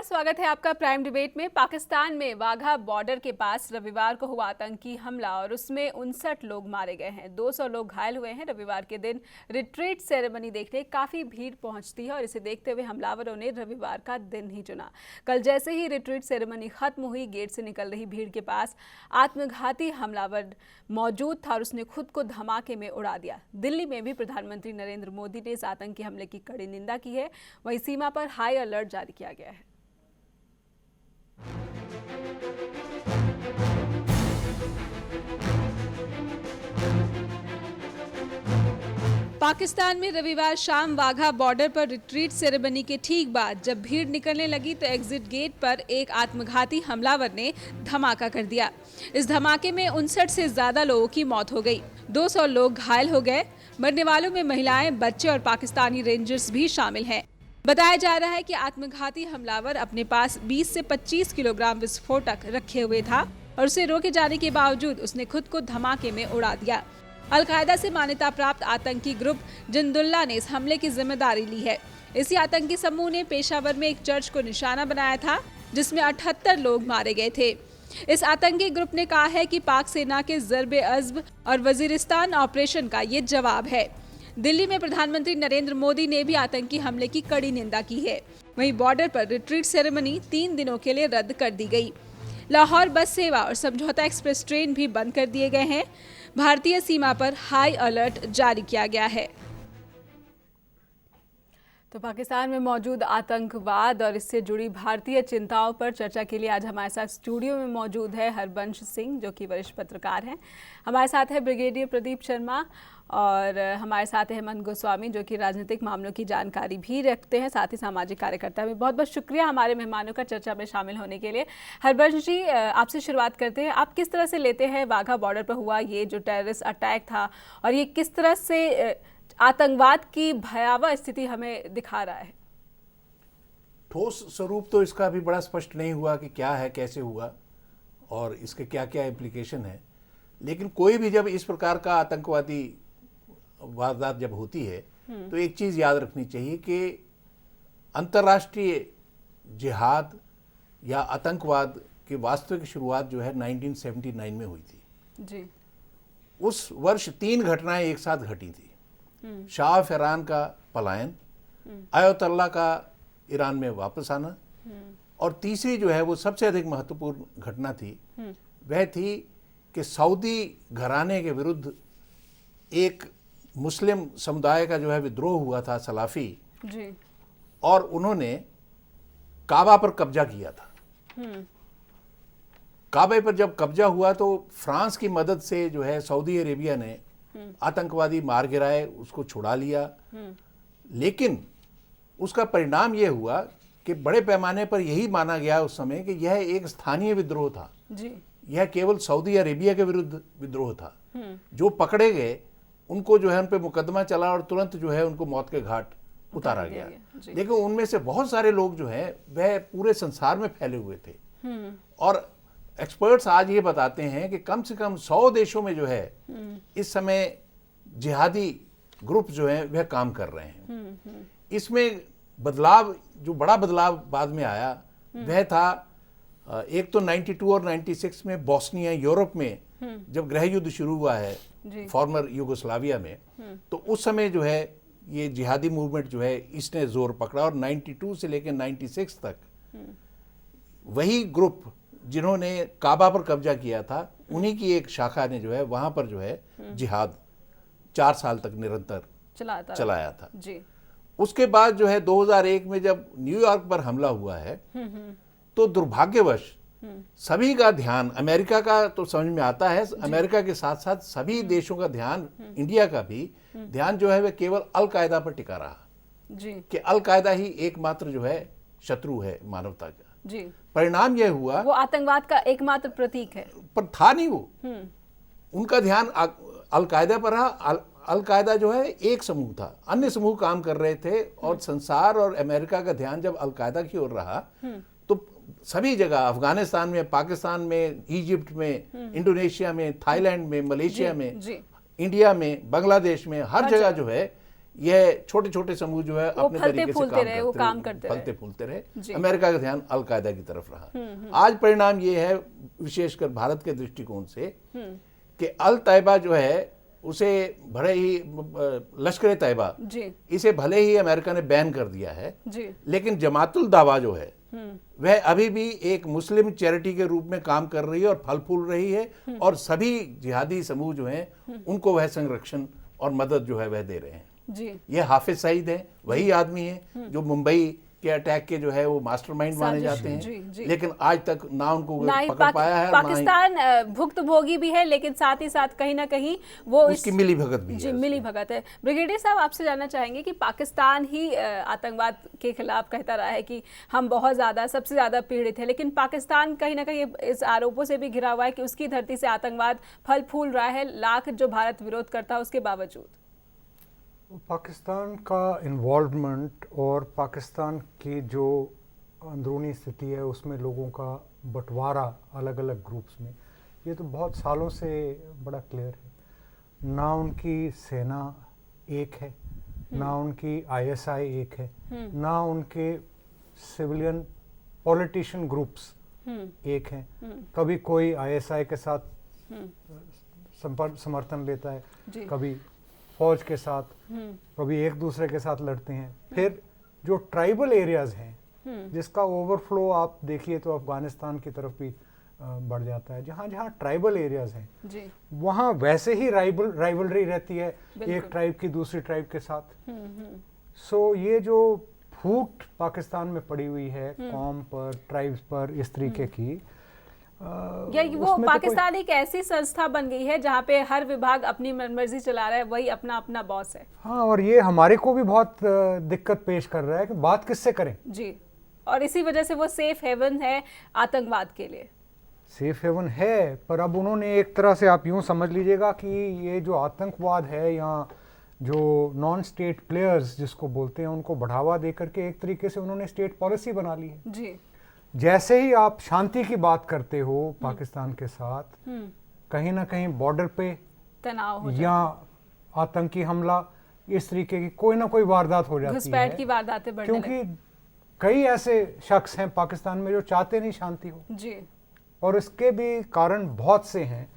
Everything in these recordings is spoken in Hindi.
स्वागत है आपका प्राइम डिबेट में। पाकिस्तान में वाघा बॉर्डर के पास रविवार को हुआ आतंकी हमला और उसमें 59 लोग मारे गए हैं, 200 लोग घायल हुए हैं। रविवार के दिन रिट्रीट सेरेमनी देखने काफी भीड़ पहुंचती है और इसे देखते हुए हमलावरों ने रविवार का दिन ही चुना। कल जैसे ही रिट्रीट सेरेमनी खत्म हुई, गेट से निकल रही भीड़ के पास आत्मघाती हमलावर मौजूद था और उसने खुद को धमाके में उड़ा दिया। दिल्ली में भी प्रधानमंत्री नरेंद्र मोदी ने इस आतंकी हमले की कड़ी निंदा की है। वहीं सीमा पर हाई अलर्ट जारी किया गया है। पाकिस्तान में रविवार शाम वाघा बॉर्डर पर रिट्रीट सेरेमनी के ठीक बाद जब भीड़ निकलने लगी तो एग्जिट गेट पर एक आत्मघाती हमलावर ने धमाका कर दिया। इस धमाके में 59 से ज्यादा लोगों की मौत हो गई, 200 लोग घायल हो गए। मरने वालों में महिलाएं, बच्चे और पाकिस्तानी रेंजर्स भी शामिल हैं। बताया जा रहा है कि आत्मघाती हमलावर अपने पास 20 से 25 किलोग्राम विस्फोटक रखे हुए था और उसे रोके जाने के बावजूद उसने खुद को धमाके में उड़ा दिया। अल-कायदा से मान्यता प्राप्त आतंकी ग्रुप जिंदुल्लाह ने इस हमले की जिम्मेदारी ली है। इसी आतंकी समूह ने पेशावर में एक चर्च को निशाना बनाया था जिसमें 78 लोग मारे गए थे। इस आतंकी ग्रुप ने कहा है कि पाक सेना के ज़र्ब-ए-अज़्ब और वजीरिस्तान ऑपरेशन का ये जवाब है। दिल्ली में प्रधानमंत्री नरेंद्र मोदी ने भी आतंकी हमले की कड़ी निंदा की है। वहीं बॉर्डर पर रिट्रीट सेरेमनी 3 दिनों के लिए रद्द कर दी गई। लाहौर बस सेवा और समझौता एक्सप्रेस ट्रेन भी बंद कर दिए गए हैं। भारतीय सीमा पर हाई अलर्ट जारी किया गया है। तो पाकिस्तान में मौजूद आतंकवाद और इससे जुड़ी भारतीय चिंताओं पर चर्चा के लिए आज हमारे साथ स्टूडियो में मौजूद है हरबंश सिंह, जो कि वरिष्ठ पत्रकार हैं। हमारे साथ है ब्रिगेडियर प्रदीप शर्मा और हमारे साथ है हेमंत गोस्वामी, जो कि राजनीतिक मामलों की जानकारी भी रखते हैं, साथ ही सामाजिक कार्यकर्ता भी। बहुत बहुत शुक्रिया हमारे मेहमानों का चर्चा में शामिल होने के लिए। हरबंश जी, आपसे शुरुआत करते हैं। आप किस तरह से लेते हैं वाघा बॉर्डर पर हुआ ये जो टेररिस्ट अटैक था और ये किस तरह से आतंकवाद की भयावह स्थिति हमें दिखा रहा है? ठोस स्वरूप तो इसका अभी बड़ा स्पष्ट नहीं हुआ कि क्या है, कैसे हुआ और इसके क्या क्या इम्प्लीकेशन है। लेकिन कोई भी जब इस प्रकार का आतंकवादी वारदात जब होती है तो एक चीज याद रखनी चाहिए कि अंतर्राष्ट्रीय जिहाद या आतंकवाद की वास्तविक शुरुआत जो है 1979 में हुई थी जी। उस वर्ष 3 घटनाएं एक साथ घटी थी। शाह ऑफ ईरान का पलायन, आयतुल्लाह का ईरान में वापस आना और तीसरी जो है वो सबसे अधिक महत्वपूर्ण घटना थी, वह थी कि सऊदी घराने के विरुद्ध एक मुस्लिम समुदाय का जो है विद्रोह हुआ था, सलाफी जी। और उन्होंने काबा पर कब्जा किया था। काबे पर जब कब्जा हुआ तो फ्रांस की मदद से जो है सऊदी अरेबिया ने आतंकवादी मार गिराए, उसको छुड़ा लिया। लेकिन उसका परिणाम यह हुआ कि बड़े पैमाने पर यही माना गया उस समय कि यह एक स्थानीय विद्रोह था जी। यह केवल सऊदी अरेबिया के विरुद्ध विद्रोह था। जो पकड़े गए उनको जो है उन पे मुकदमा चला और तुरंत जो है उनको मौत के घाट उतारा गया। लेकिन उनमें से बहुत सारे लोग जो हैं वह पूरे संसार में फैले हुए थे और एक्सपर्ट्स आज ये बताते हैं कि कम से कम 100 देशों में जो है इस समय जिहादी ग्रुप जो है वह काम कर रहे हैं। इसमें बदलाव, जो बड़ा बदलाव बाद में आया वह था, एक तो 92 और 96 में बोस्निया यूरोप में जब गृह युद्ध शुरू हुआ है फॉर्मर यूगोस्लाविया में, तो उस समय जो है ये जिहादी मूवमेंट जो है इसने जोर पकड़ा और 92 से लेकर 96 तक वही ग्रुप जिन्होंने काबा पर कब्जा किया था उन्हीं की एक शाखा ने जो है वहां पर जो है जिहाद 4 साल तक निरंतर चलाया था जी। उसके बाद जो है 2001 में जब न्यूयॉर्क पर हमला हुआ है तो दुर्भाग्यवश सभी का ध्यान, अमेरिका का तो समझ में आता है, अमेरिका के साथ साथ सभी देशों का ध्यान, इंडिया का भी ध्यान जो है वह केवल अल-कायदा पर टिका रहा जी। कि अल-कायदा ही एकमात्र जो है शत्रु है मानवता का जी। परिणाम यह हुआ, वो आतंकवाद का एकमात्र प्रतीक है, पर था नहीं वो। उनका ध्यान अल-कायदा पर रहा। अल-कायदा जो है एक समूह था, अन्य समूह काम कर रहे थे और संसार और अमेरिका का ध्यान जब अल-कायदा की ओर रहा तो सभी जगह, अफगानिस्तान में, पाकिस्तान में, इजिप्ट में, इंडोनेशिया में, थाईलैंड में, मलेशिया में, इंडिया में, बांग्लादेश में, हर जगह जो है यह छोटे छोटे समूह जो है अपने तरीके से काम करते फलते फूलते रहे। अमेरिका का ध्यान अलकायदा की तरफ रहा। आज परिणाम ये है, विशेषकर भारत के दृष्टिकोण से, कि अल तैयबा जो है उसे भले ही लश्कर तैयबा, इसे भले ही अमेरिका ने बैन कर दिया है, लेकिन जमातुल दावा जो है वह अभी भी एक मुस्लिम चैरिटी के रूप में काम कर रही है और फल फूल रही है, और सभी जिहादी समूह जो हैं उनको वह संरक्षण और मदद जो है वह दे रहे हैं। ये हाफिज सईद है, वही आदमी है जो मुंबई के अटैक के जो है वो मास्टरमाइंड माने जाते हैं, लेकिन आज तक ना उनको पकड़ पाया है। पाकिस्तान भुक्तभोगी भी है, लेकिन साथ ही साथ कहीं ना कहीं वो उसकी मिली भगत भी है। मिली भगत है। ब्रिगेडियर साहब, आपसे जानना चाहेंगे कि पाकिस्तान ही आतंकवाद के खिलाफ कहता रहा है कि हम बहुत ज़्यादा, सबसे ज़्यादा पीड़ित है, लेकिन पाकिस्तान कहीं ना कहीं इस आरोपों से भी घिरा हुआ है कि उसकी धरती से आतंकवाद फल फूल रहा है, लाख जो भारत विरोध करता है उसके बावजूद। पाकिस्तान का इन्वॉल्वमेंट और पाकिस्तान की जो अंदरूनी स्थिति है उसमें लोगों का बंटवारा अलग अलग ग्रुप्स में, ये तो बहुत सालों से बड़ा क्लियर है। ना उनकी सेना एक है, ना उनकी आईएसआई एक है, ना उनके सिविलियन पॉलिटिशियन ग्रुप्स एक हैं। कभी कोई आईएसआई के साथ समर्थन लेता है, कभी फौज के साथ, कभी एक दूसरे के साथ लड़ते हैं। फिर जो ट्राइबल एरियाज हैं जिसका ओवरफ्लो आप देखिए तो अफगानिस्तान की तरफ भी बढ़ जाता है। जहाँ जहाँ ट्राइबल एरियाज हैं वहाँ वैसे ही राइवलरी रहती है एक ट्राइब की दूसरी ट्राइब के साथ। सो ये जो फूट पाकिस्तान में पड़ी हुई है कौम पर, ट्राइब्स पर, इस तरीके की, या वो पाकिस्तान एक ऐसी संस्था बन गई है जहाँ पे हर विभाग अपनी मनमर्जी चला रहा है, वही अपना अपना बॉस है। हाँ, और ये हमारे को भी बहुत दिक्कत पेश कर रहा है कि बात किससे करें जी, और इसी वजह से वो सेफ हेवन है आतंकवाद के लिए। सेफ हेवन है, पर अब उन्होंने एक तरह से आप यूं समझ लीजिएगा कि ये जो आतंकवाद है या जो नॉन स्टेट प्लेयर्स जिसको बोलते हैं उनको बढ़ावा देकर के एक तरीके से उन्होंने स्टेट पॉलिसी बना ली है जी। जैसे ही आप शांति की बात करते हो पाकिस्तान के साथ, कहीं ना कहीं बॉर्डर पे तनाव हो या आतंकी हमला, इस तरीके की कोई ना कोई वारदात हो जाती है, घुसपैठ की वारदातें बढ़ने क्योंकि कई ऐसे शख्स हैं पाकिस्तान में जो चाहते नहीं शांति हो जी, और इसके भी कारण बहुत से हैं।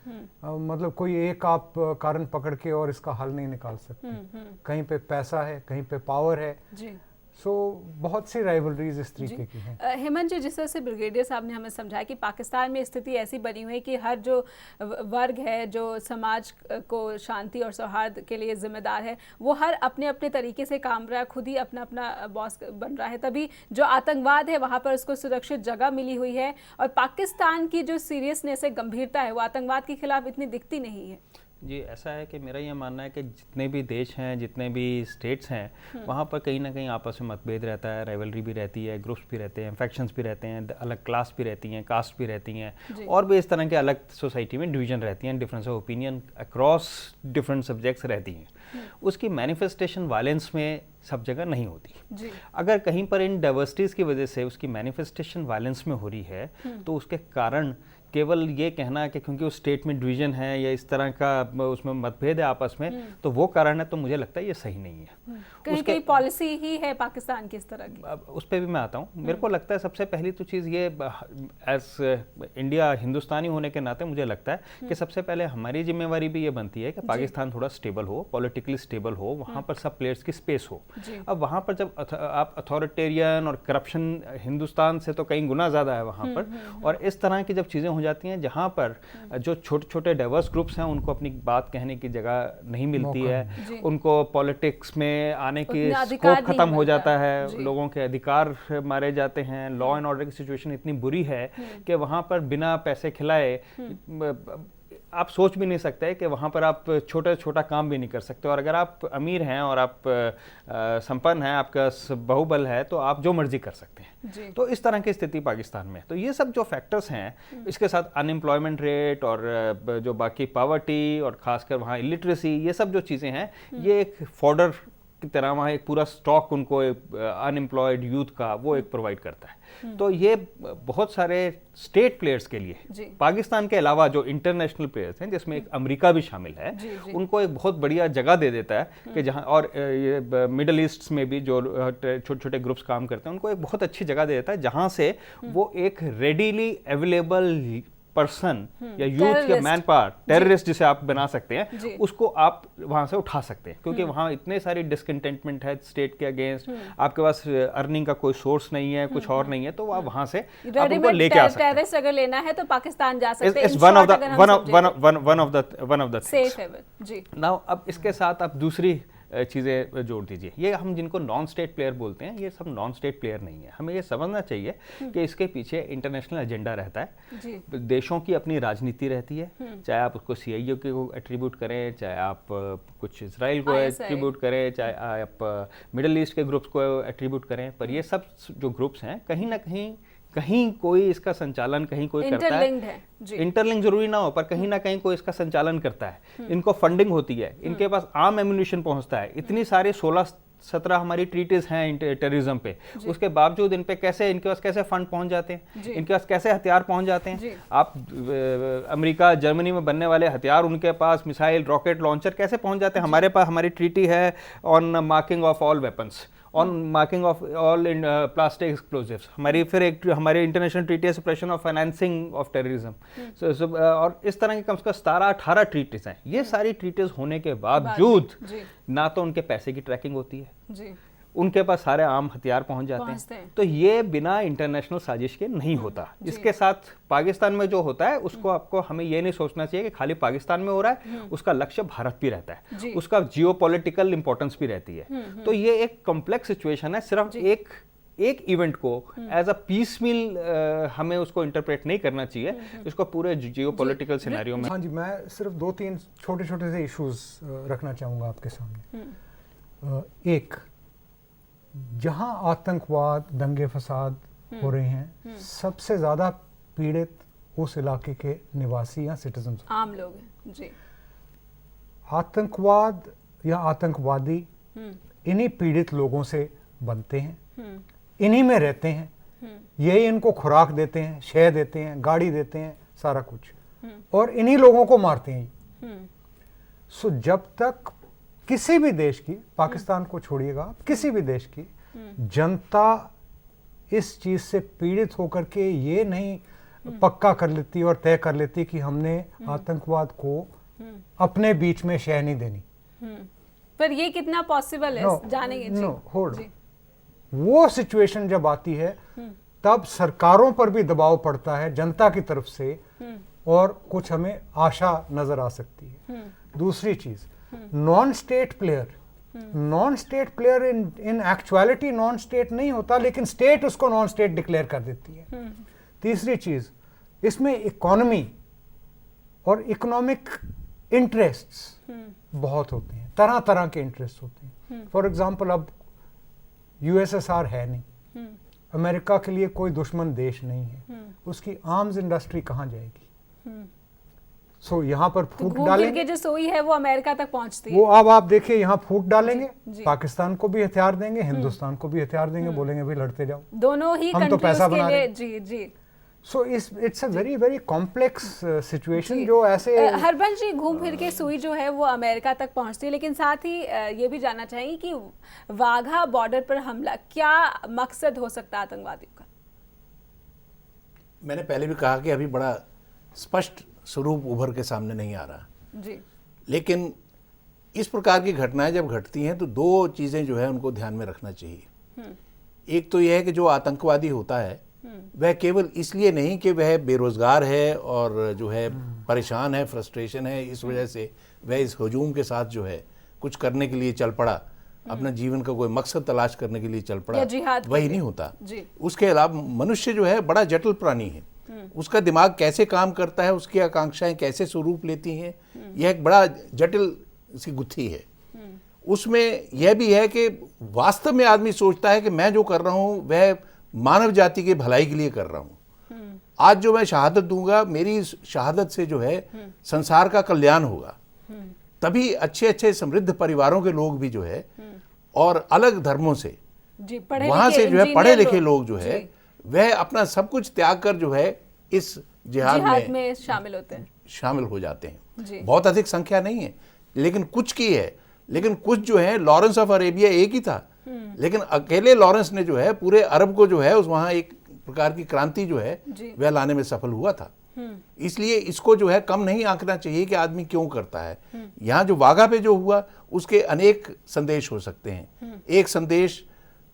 मतलब कोई एक आप कारण पकड़ के और इसका हल नहीं निकाल सकते। कहीं पे पैसा है, कहीं पे पावर है जी। सो बहुत सी राइवलरीज इस तरीके की हैं। हेमंत जी, जिस तरह से ब्रिगेडियर साहब ने हमें समझाया कि पाकिस्तान में स्थिति ऐसी बनी हुई है कि हर जो वर्ग है जो समाज को शांति और सौहार्द के लिए जिम्मेदार है, वो हर अपने अपने तरीके से काम रहा है, खुद ही अपना अपना बॉस बन रहा है। तभी जो आतंकवाद है वहाँ पर उसको सुरक्षित जगह मिली हुई है, और पाकिस्तान की जो सीरियसनेस है, गंभीरता है, वो आतंकवाद के खिलाफ इतनी दिखती नहीं है। जी, ऐसा है कि मेरा ये मानना है कि जितने भी देश हैं, जितने भी स्टेट्स हैं, वहाँ पर कहीं ना कहीं आपस में मतभेद रहता है, राइवलरी भी रहती है, ग्रुप्स भी रहते हैं, फैक्शंस भी रहते हैं, अलग क्लास भी रहती हैं, कास्ट भी रहती हैं, और भी इस तरह के अलग सोसाइटी में डिवीजन रहती हैं, difference of opinion across different subjects रहती हैं। उसकी मैनिफेस्टेशन वायलेंस में सब जगह नहीं होती। अगर कहीं पर इन डाइवर्सिटीज़ की वजह से उसकी मैनिफेस्टेशन वायलेंस में हो रही है, तो उसके कारण केवल ये कहना कि क्योंकि उस स्टेट में डिवीजन है या इस तरह का उसमें मतभेद है आपस में, तो वो कारण है, तो मुझे लगता है ये सही नहीं है। कहीं पॉलिसी ही है पाकिस्तान की इस तरह की। उस पर भी मैं आता हूँ। मेरे को लगता है सबसे पहली तो चीज़ ये, एज इंडिया हिंदुस्तानी होने के नाते मुझे लगता है कि सबसे पहले हमारी जिम्मेवारी भी ये बनती है कि पाकिस्तान थोड़ा स्टेबल हो, पॉलिटिकली स्टेबल हो, वहाँ पर सब प्लेयर्स की स्पेस हो। अब वहाँ पर जब आप अथॉरिटेरियन और करप्शन हिंदुस्तान से तो कई गुना ज़्यादा है वहाँ पर, और इस तरह की जब चीज़ें हो जाती हैं जहाँ पर जो छोटे छोटे डाइवर्स ग्रुप्स हैं उनको अपनी बात कहने की जगह नहीं मिलती है, उनको पॉलिटिक्स में आने की स्कोप खत्म हो जाता है, लोगों के अधिकार मारे जाते हैं, लॉ एंड ऑर्डर की सिचुएशन इतनी बुरी है कि वहाँ पर बिना पैसे खिलाए आप सोच भी नहीं सकते कि वहाँ पर आप छोटा काम भी नहीं कर सकते, और अगर आप अमीर हैं और आप संपन्न हैं, आपका बाहुबल है, तो आप जो मर्जी कर सकते हैं। तो इस तरह की स्थिति पाकिस्तान में, तो ये सब जो फैक्टर्स हैं, इसके साथ अनएम्प्लॉयमेंट रेट और जो बाकी पॉवर्टी और खासकर वहाँ इलिटरेसी, ये सब जो चीज़ें हैं, ये एक फॉडर की तरह वहाँ एक पूरा स्टॉक उनको अनएम्प्लॉयड यूथ का वो एक प्रोवाइड करता है। तो ये बहुत सारे स्टेट प्लेयर्स के लिए, पाकिस्तान के अलावा जो इंटरनेशनल प्लेयर्स हैं जिसमें एक अमेरिका भी शामिल है, उनको एक बहुत बढ़िया जगह दे देता है कि जहाँ, और ये मिडल ईस्ट में भी जो छोटे छोटे ग्रुप्स काम करते हैं उनको एक बहुत अच्छी जगह दे देता है जहाँ से वो एक रेडीली अवेलेबल पर्सन या यूथ या मैन पावर, टेररिस्ट जिसे आप बना सकते हैं, उसको आप वहां से उठा सकते हैं, क्योंकि वहां इतने सारी डिसकंटेंटमेंट है स्टेट के अगेंस्ट, आपके पास अर्निंग का कोई सोर्स नहीं है, कुछ और नहीं है, तो आप वहां से आप उनको लेके आ सकते हैं। टेररिस्ट अगर लेना है तो पाकिस्तान जा सकते हैं। One of the safe haven जी। नाउ अब इसके साथ आप दूसरी चीज़ें जोड़ दीजिए। ये हम जिनको नॉन स्टेट प्लेयर बोलते हैं, ये सब नॉन स्टेट प्लेयर नहीं है। हमें ये समझना चाहिए कि इसके पीछे इंटरनेशनल एजेंडा रहता है, देशों की अपनी राजनीति रहती है, चाहे आप उसको CIO को एट्रीब्यूट करें, चाहे आप कुछ इसराइल को एट्रीब्यूट करें, चाहे आप मिडल ईस्ट के ग्रुप्स को एट्रीब्यूट करें, पर ये सब जो ग्रुप्स हैं कहीं ना कहीं कोई इसका संचालन कहीं कोई करता है। इंटरलिंक जरूरी ना हो, पर कहीं ना कहीं कोई इसका संचालन करता है, इनको फंडिंग होती है, इनके पास आर्म एम्यूनिशन पहुंचता है। इतनी सारी 16-17 हमारी ट्रीटीज हैं टेररिज्म पे, उसके बावजूद इन पे कैसे, इनके पास कैसे फंड पहुंच जाते हैं, इनके पास कैसे हथियार पहुंच जाते हैं। आप अमेरिका जर्मनी में बनने वाले हथियार, उनके पास मिसाइल, रॉकेट लॉन्चर कैसे पहुंच जाते हैं। हमारे पास हमारी ट्रीटी है on marking of all weapons, on marking of all in plastic explosives, हमारी फिर एक हमारी इंटरनेशनल ट्रीटी है suppression of financing of terrorism, और इस तरह की कम से कम 17-18 ट्रीटीज हैं। ये सारी ट्रीटीज होने के बावजूद ना तो उनके पैसे की ट्रैकिंग होती है, उनके पास सारे आम हथियार पहुंच जाते हैं। तो ये बिना इंटरनेशनल साजिश के नहीं होता। इसके साथ पाकिस्तान में जो होता है उसको आपको हमें ये नहीं सोचना चाहिए कि खाली पाकिस्तान में हो रहा है, उसका लक्ष्य भारत भी रहता है, उसका जियोपॉलिटिकल इंपॉर्टेंस भी रहती है। तो ये एक कॉम्प्लेक्स सिचुएशन है। सिर्फ एक इवेंट को एज अ पीस मील हमें उसको इंटरप्रेट नहीं करना चाहिए, इसको पूरे जियोपॉलिटिकल सिनेरियो में। हाँ जी, मैं सिर्फ 2-3 छोटे छोटे से इश्यूज रखना चाहूँगा आपके सामने। एक, जहां आतंकवाद, दंगे फसाद हो रहे हैं, सबसे ज्यादा पीड़ित उस इलाके के निवासी या सिटीजन, आम लोग हैं जी। आतंकवाद या आतंकवादी इन्हीं पीड़ित लोगों से बनते हैं, इन्हीं में रहते हैं, यही इनको खुराक देते हैं, शय देते हैं, गाड़ी देते हैं, सारा कुछ, और इन्हीं लोगों को मारते हैं। सो जब तक किसी भी देश की, पाकिस्तान को छोड़िएगा, किसी भी देश की जनता इस चीज से पीड़ित होकर के ये नहीं पक्का कर लेती और तय कर लेती कि हमने आतंकवाद को अपने बीच में शय नहीं देनी। पर ये कितना पॉसिबल है जानेंगे जी। होल्ड, वो सिचुएशन जब आती है तब सरकारों पर भी दबाव पड़ता है जनता की तरफ से, और कुछ हमें आशा नजर आ सकती है। दूसरी चीज, non state player in actuality non state नहीं होता, लेकिन स्टेट उसको नॉन स्टेट डिक्लेयर कर देती है। तीसरी चीज, इसमें इकोनॉमी और इकोनॉमिक इंटरेस्ट्स बहुत होते हैं, तरह तरह के इंटरेस्ट होते हैं। फॉर एग्जांपल, अब USSR है नहीं, अमेरिका के लिए कोई दुश्मन देश नहीं है, उसकी आर्म्स इंडस्ट्री कहाँ जाएगी? सो यहाँ पर फूट डालेंगे, जो सोई है वो अमेरिका तक पहुंचती है। वो अब आप देखिए, यहाँ फूट डालेंगे, पाकिस्तान को भी हथियार देंगे, हिंदुस्तान को भी हथियार देंगे, बोलेंगे भाई लड़ते जाओ, दोनों ही हम तो पैसा बना रहे हैं। जी जी। So it's a very very complex situation जो ऐसे। हरबंश जी, घूम फिर के सुई जो है वो अमेरिका तक पहुंचती है, लेकिन साथ ही ये भी जानना चाहिए कि वाघा बॉर्डर पर हमला क्या मकसद हो सकता है आतंकवादियों का? मैंने पहले भी कहा कि अभी बड़ा स्पष्ट स्वरूप उभर के सामने नहीं आ रहा जी, लेकिन इस प्रकार की घटनाएं जब घटती हैं तो दो चीज़ें जो है उनको ध्यान में रखना चाहिए। एक तो यह है कि जो आतंकवादी होता है वह केवल इसलिए नहीं कि वह बेरोजगार है और जो है परेशान है, फ्रस्ट्रेशन है, इस वजह से वह इस हजूम के साथ जो है कुछ करने के लिए चल पड़ा, अपना जीवन का कोई मकसद तलाश करने के लिए चल पड़ा, वही नहीं होता। उसके अलावा मनुष्य जो है बड़ा जटिल प्राणी है, उसका दिमाग कैसे काम करता है, उसकी आकांक्षाएं कैसे स्वरूप लेती हैं, यह एक बड़ा जटिल सी गुत्थी है। उसमें यह भी है कि वास्तव में आदमी सोचता है कि मैं जो कर रहा हूं वह मानव जाति की भलाई के लिए कर रहा हूं। आज जो मैं शहादत दूंगा, मेरी शहादत से जो है संसार का कल्याण होगा, तभी अच्छे अच्छे समृद्ध परिवारों के लोग भी जो है और अलग धर्मों से, जी, वहां से जो है पढ़े लिखे लोग जो है वह अपना सब कुछ त्याग कर जो है इस जिहाद में शामिल हो जाते हैं। बहुत अधिक संख्या नहीं है, लेकिन कुछ की है। लेकिन कुछ जो है, लॉरेंस ऑफ अरेबिया एक ही था, लेकिन अकेले लॉरेंस ने जो है पूरे अरब को जो है उस वहां एक प्रकार की क्रांति जो है वह लाने में सफल हुआ था। इसलिए इसको जो है कम नहीं आंकना चाहिए कि आदमी क्यों करता है। यहाँ जो वाघा पे जो हुआ उसके अनेक संदेश हो सकते हैं। एक संदेश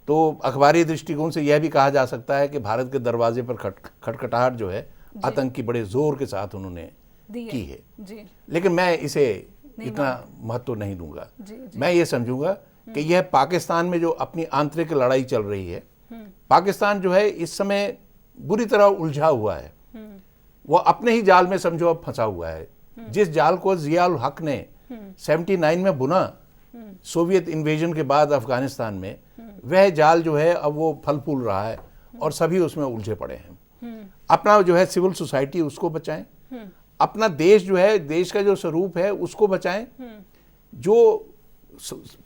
तो अखबारी दृष्टिकोण से यह भी कहा जा सकता है कि भारत के दरवाजे पर खटखटाहट जो है आतंकी बड़े जोर के साथ उन्होंने की है जी। लेकिन मैं इसे इतना महत्व नहीं दूंगा। मैं ये समझूंगा कि यह पाकिस्तान में जो अपनी आंतरिक लड़ाई चल रही है, पाकिस्तान जो है इस समय बुरी तरह उलझा हुआ है। वो अपने ही जाल में समझो अब फंसा हुआ है। जिस जाल को जिया उल हक ने 79 में बुना सोवियत इन्वेजन के बाद अफगानिस्तान में, वह जाल जो है अब वो फल फूल रहा है और सभी उसमें उलझे पड़े हैं। अपना जो है सिविल सोसाइटी उसको बचाएं, अपना देश जो है, देश का जो स्वरूप है उसको बचाएं। जो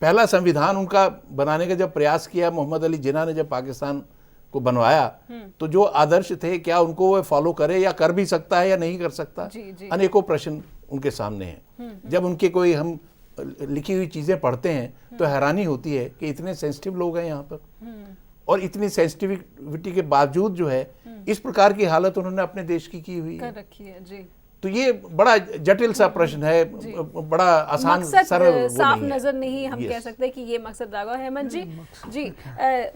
पहला संविधान उनका बनाने का जब प्रयास किया मोहम्मद अली जिन्ना ने, जब पाकिस्तान को बनवाया, तो जो आदर्श थे क्या उनको वो फॉलो करे या कर भी सकता है या नहीं कर सकता, अनेकों प्रश्न उनके सामने हैं। जब उनके कोई हम लिखी हुई चीजें पढ़ते हैं तो हैरानी होती है कि इतने सेंसिटिव लोग हैं यहाँ पर, और इतनी सेंसिटिविटी के बावजूद जो है इस प्रकार की हालत उन्होंने अपने देश की हुई है। रखी है जी। तो ये बड़ा जटिल सा प्रश्न है, बड़ा आसान सरल साफ नजर नहीं हम कह सकते कि ये मकसद दागा। हेमंत जी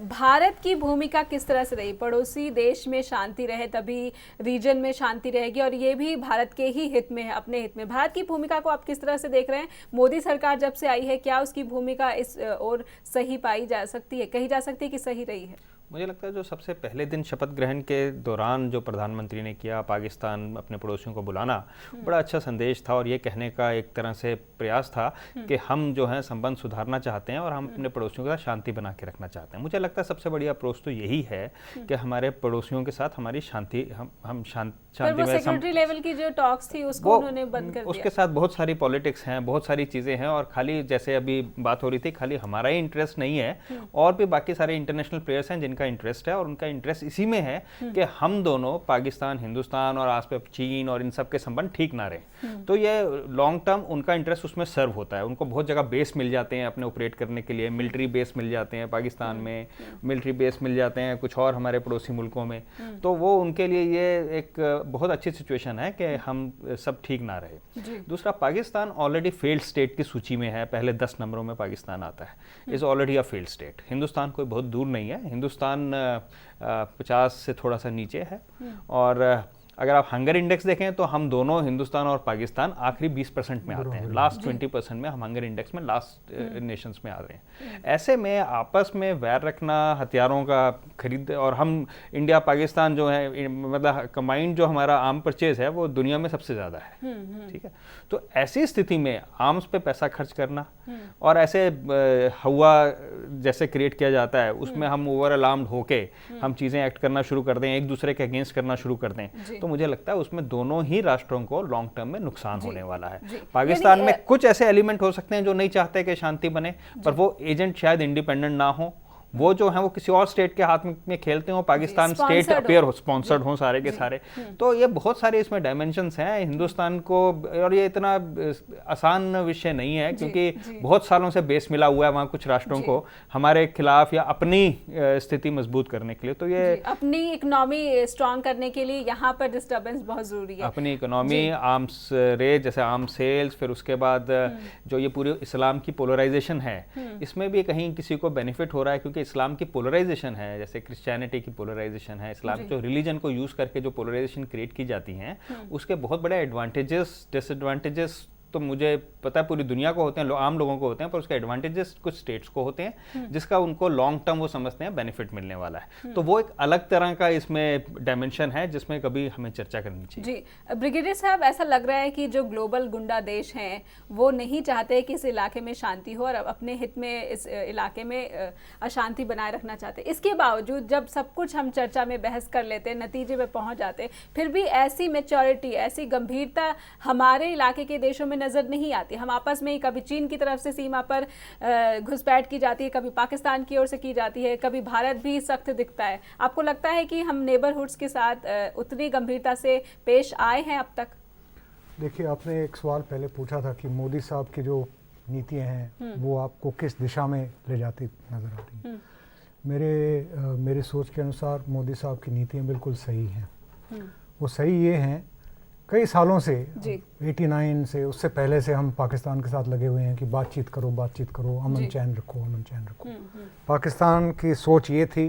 भारत की भूमिका किस तरह से रही? पड़ोसी देश में शांति रहे तभी रीजन में शांति रहेगी, और ये भी भारत के ही हित में है, अपने हित में। भारत की भूमिका को आप किस तरह से देख रहे हैं? मोदी सरकार जब से आई है, क्या उसकी भूमिका इस और सही पाई जा सकती है, कही जा सकती है कि सही रही है? मुझे लगता है जो सबसे पहले दिन शपथ ग्रहण के दौरान जो प्रधानमंत्री ने किया, पाकिस्तान अपने पड़ोसियों को बुलाना, बड़ा अच्छा संदेश था। और ये कहने का एक तरह से प्रयास था कि हम जो है संबंध सुधारना चाहते हैं और हम अपने पड़ोसियों के साथ शांति बना के रखना चाहते हैं। मुझे लगता है सबसे बड़ी अप्रोच तो यही है कि हमारे पड़ोसियों के साथ हमारी शांति, हम शांति में सेक्रेटरी लेवल की जो टॉक्स थी उसको उन्होंने बंद कर दिया। उसके साथ बहुत सारी पॉलिटिक्स हैं, बहुत सारी चीज़ें हैं, और खाली जैसे अभी बात हो रही थी, खाली हमारा ही इंटरेस्ट नहीं है, और भी बाकी सारे इंटरनेशनल प्लेयर्स हैं जिनका इंटरेस्ट है, और उनका इंटरेस्ट इसी में है कि हम दोनों पाकिस्तान, हिंदुस्तान और आसपास चीन और इन सब के संबंध ठीक ना रहे। तो ये लॉन्ग टर्म उनका इंटरेस्ट उसमें सर्व होता है। उनको बहुत जगह बेस मिल जाते हैं अपने ऑपरेट करने के लिए, मिलिट्री बेस मिल जाते हैं पाकिस्तान में, मिलिट्री बेस मिल जाते हैं कुछ और हमारे पड़ोसी मुल्कों में। तो वो उनके लिए ये एक बहुत अच्छी सिचुएशन है कि हम सब ठीक ना रहे। दूसरा, पाकिस्तान ऑलरेडी फेल्ड स्टेट की सूची में है, पहले 10 नंबरों में पाकिस्तान आता है, is already a failed state. Hindustan कोई बहुत दूर नहीं है, हिंदुस्तान 50 से थोड़ा सा नीचे है। और अगर आप हंगर इंडेक्स देखें तो हम दोनों, हिंदुस्तान और पाकिस्तान, आखिरी 20% में आते हैं। लास्ट 20% में हम हंगर इंडेक्स में लास्ट नेशंस में आ रहे हैं। ऐसे में आपस में वैर रखना, हथियारों का खरीद, और हम इंडिया पाकिस्तान जो है, मतलब कंबाइंड जो हमारा आर्म परचेज है वो दुनिया में सबसे ज़्यादा है, ठीक है। तो ऐसी स्थिति में आर्म्स पे पैसा खर्च करना और ऐसे हवा जैसे क्रिएट किया जाता है, उसमें हम ओवर अलार्म्ड होके हम चीज़ें एक्ट करना शुरू कर दें, एक दूसरे के अगेंस्ट करना शुरू कर दें, तो मुझे लगता है उसमें दोनों ही राष्ट्रों को लॉन्ग टर्म में नुकसान होने वाला है। पाकिस्तान में कुछ ऐसे एलिमेंट हो सकते हैं जो नहीं चाहते कि शांति बने, पर वो एजेंट शायद इंडिपेंडेंट ना हो, वो जो है वो किसी और स्टेट के हाथ में खेलते हो, पाकिस्तान स्टेट अपेयर हो, स्पॉन्सर्ड हो सारे के सारे। तो ये बहुत सारे इसमें डायमेंशंस हैं हिंदुस्तान को, और ये इतना आसान विषय नहीं है क्योंकि बहुत सालों से बेस मिला हुआ है वहाँ कुछ राष्ट्रों को हमारे खिलाफ या अपनी स्थिति मजबूत करने के लिए। तो ये अपनी इकोनॉमी स्ट्रॉन्ग करने के लिए यहाँ पर डिस्टर्बेंस बहुत जरूरी है। अपनी इकोनॉमी, आर्म्स रेस, जैसे आर्म्स सेल्स, फिर उसके बाद जो ये पूरी इस्लाम की पोलराइजेशन है, इसमें भी कहीं किसी को बेनिफिट हो रहा है, क्योंकि इस्लाम की पोलराइजेशन है, जैसे क्रिश्चियनिटी की पोलराइजेशन है, इस्लाम जो रिलीजन को यूज करके जो पोलराइजेशन क्रिएट की जाती हैं, उसके बहुत बड़े एडवांटेजेस, डिसएडवांटेजेस तो मुझे पता है पूरी दुनिया को होते हैं, आम लोगों को होते हैं, पर उसके एडवांटेजेस कुछ स्टेट्स को होते हैं जिसका उनको लॉन्ग टर्म वो समझते हैं बेनिफिट मिलने वाला है। तो वो एक अलग तरह का इसमें डायमेंशन है जिसमें कभी हमें चर्चा करनी चाहिए। जी ब्रिगेडियर साहब, ऐसा लग रहा है कि जो ग्लोबल गुंडा देश हैं वो नहीं चाहते कि इस इलाके में शांति हो और अपने हित में इस इलाके में अशांति बनाए रखना चाहते। इसके बावजूद जब सब कुछ हम चर्चा में बहस कर लेते, नतीजे में पहुंच जाते, फिर भी ऐसी मैच्योरिटी, ऐसी गंभीरता हमारे इलाके के देशों में नजर नहीं आती। हम आपस में ही कभी चीन की तरफ से सीमा पर घुसपैठ की जाती है, कभी पाकिस्तान की ओर से की जाती है, कभी भारत भी सख्त दिखता है। आपको लगता है कि हम नेबरहुड्स के साथ उतनी गंभीरता से पेश आए हैं अब तक? देखिए, आपने एक सवाल पहले पूछा था कि मोदी साहब की जो नीतियां हैं वो आपको किस दिशा में ले जाती नजर आ रही हैं। मेरे सोच के अनुसार मोदी साहब की नीतियां बिल्कुल सही हैं। वो सही ये हैं, कई सालों से 89 से, उससे पहले से हम पाकिस्तान के साथ लगे हुए हैं कि बातचीत करो, अमन चैन रखो। पाकिस्तान की सोच ये थी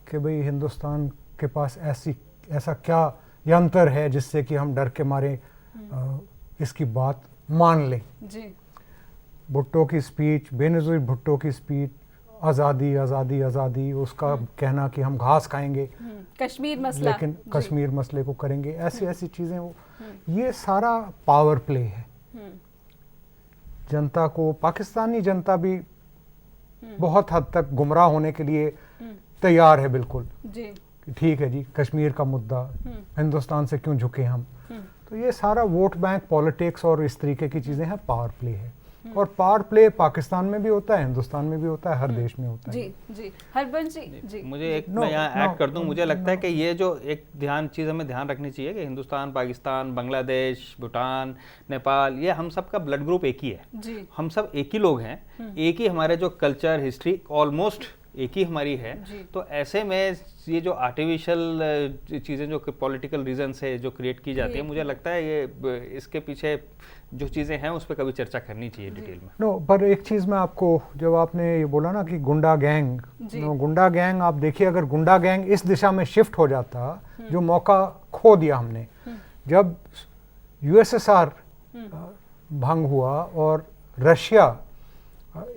कि भाई हिंदुस्तान के पास ऐसा क्या यंत्र है जिससे कि हम डर के मारे इसकी बात मान लें। भुट्टो की स्पीच, बेनज़ीर भुट्टो की स्पीच, आज़ादी, उसका कहना कि हम घास खाएंगे, कश्मीर मसला, लेकिन कश्मीर मसले को करेंगे, ऐसी चीज़ें, वो ये सारा पावर प्ले है। जनता को, पाकिस्तानी जनता भी बहुत हद तक गुमराह होने के लिए तैयार है बिल्कुल। ठीक है जी, कश्मीर का मुद्दा, हिंदुस्तान से क्यों झुके हम। तो ये सारा वोट बैंक पॉलिटिक्स और इस तरीके की चीज़ें हैं, पावर प्ले है। और पावर प्ले पाकिस्तान में भी होता है, हिंदुस्तान में भी होता है, हर देश में होता है। जी हरबंश जी। मुझे एक मैं यहाँ ऐड कर दूं, मुझे लगता है कि ये जो एक चीज़ हमें ध्यान रखनी चाहिए कि हिंदुस्तान, पाकिस्तान, बांग्लादेश, भूटान, नेपाल, ये हम सब का ब्लड ग्रुप एक ही है। हम सब एक ही लोग हैं, एक ही हमारे जो कल्चर, हिस्ट्री ऑलमोस्ट एक ही हमारी है। तो ऐसे में ये जो आर्टिफिशियल चीज़ें जो पॉलिटिकल रीजन से जो क्रिएट की जाती है, मुझे लगता है ये इसके पीछे जो चीज़ें हैं उस पर कभी चर्चा करनी चाहिए डिटेल में। नो, पर एक चीज़ मैं आपको, जब आपने ये बोला ना कि गुंडा गैंग, गुंडा गैंग, आप देखिए अगर गुंडा गैंग इस दिशा में शिफ्ट हो जाता, जो मौका खो दिया हमने, जब यूएसएसआर भंग हुआ और रशिया,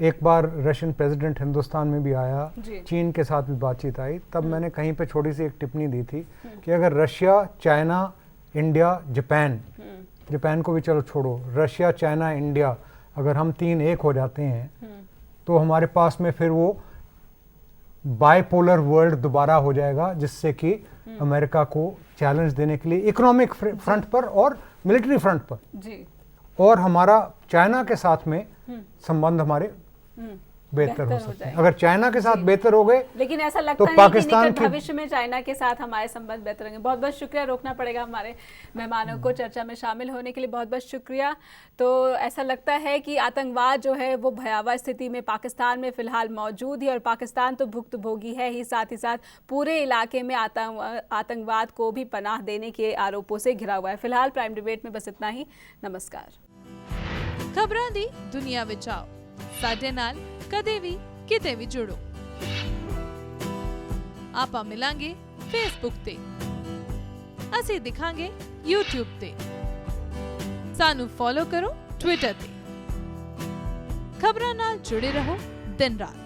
एक बार रशियन प्रेसिडेंट हिंदुस्तान में भी आया, चीन के साथ भी बातचीत आई, तब मैंने कहीं पे छोटी सी एक टिप्पणी दी थी कि अगर रशिया, चाइना, इंडिया, जापान को भी चलो छोड़ो, रशिया, चाइना, इंडिया, अगर हम 3 एक हो जाते हैं तो हमारे पास में फिर वो बाइपोलर वर्ल्ड दोबारा हो जाएगा, जिससे कि अमेरिका को चैलेंज देने के लिए इकोनॉमिक फ्रंट पर और मिलिट्री फ्रंट पर, और हमारा चाइना के साथ में संबंध हमारे बेहतर हो सकते हैं। अगर चाइना के साथ बेहतर हो गए, लेकिन ऐसा लगता है पाकिस्तान कि भविष्य में चाइना के साथ हमारे संबंध बेहतर होंगे। बहुत बहुत शुक्रिया, रोकना पड़ेगा हमारे मेहमानों को चर्चा में शामिल होने के लिए, बहुत बहुत शुक्रिया। तो ऐसा लगता है कि आतंकवाद जो है वो भयावह स्थिति में पाकिस्तान में फिलहाल मौजूद है, और पाकिस्तान तो भुक्तभोगी है ही, साथ ही साथ पूरे इलाके में आतंकवाद को भी पनाह देने के आरोपों से घिरा हुआ है। फिलहाल प्राइम डिबेट में बस इतना ही। नमस्कार। खबरां दी दुनिया विच आओ, साडे नाल कदे भी किते भी जुड़ो। आपां मिलांगे फेसबुक ते, असीं दिखांगे यूट्यूब ते, सानू फॉलो करो ट्विटर ते। खबरां नाल जुड़े रहो दिन रात।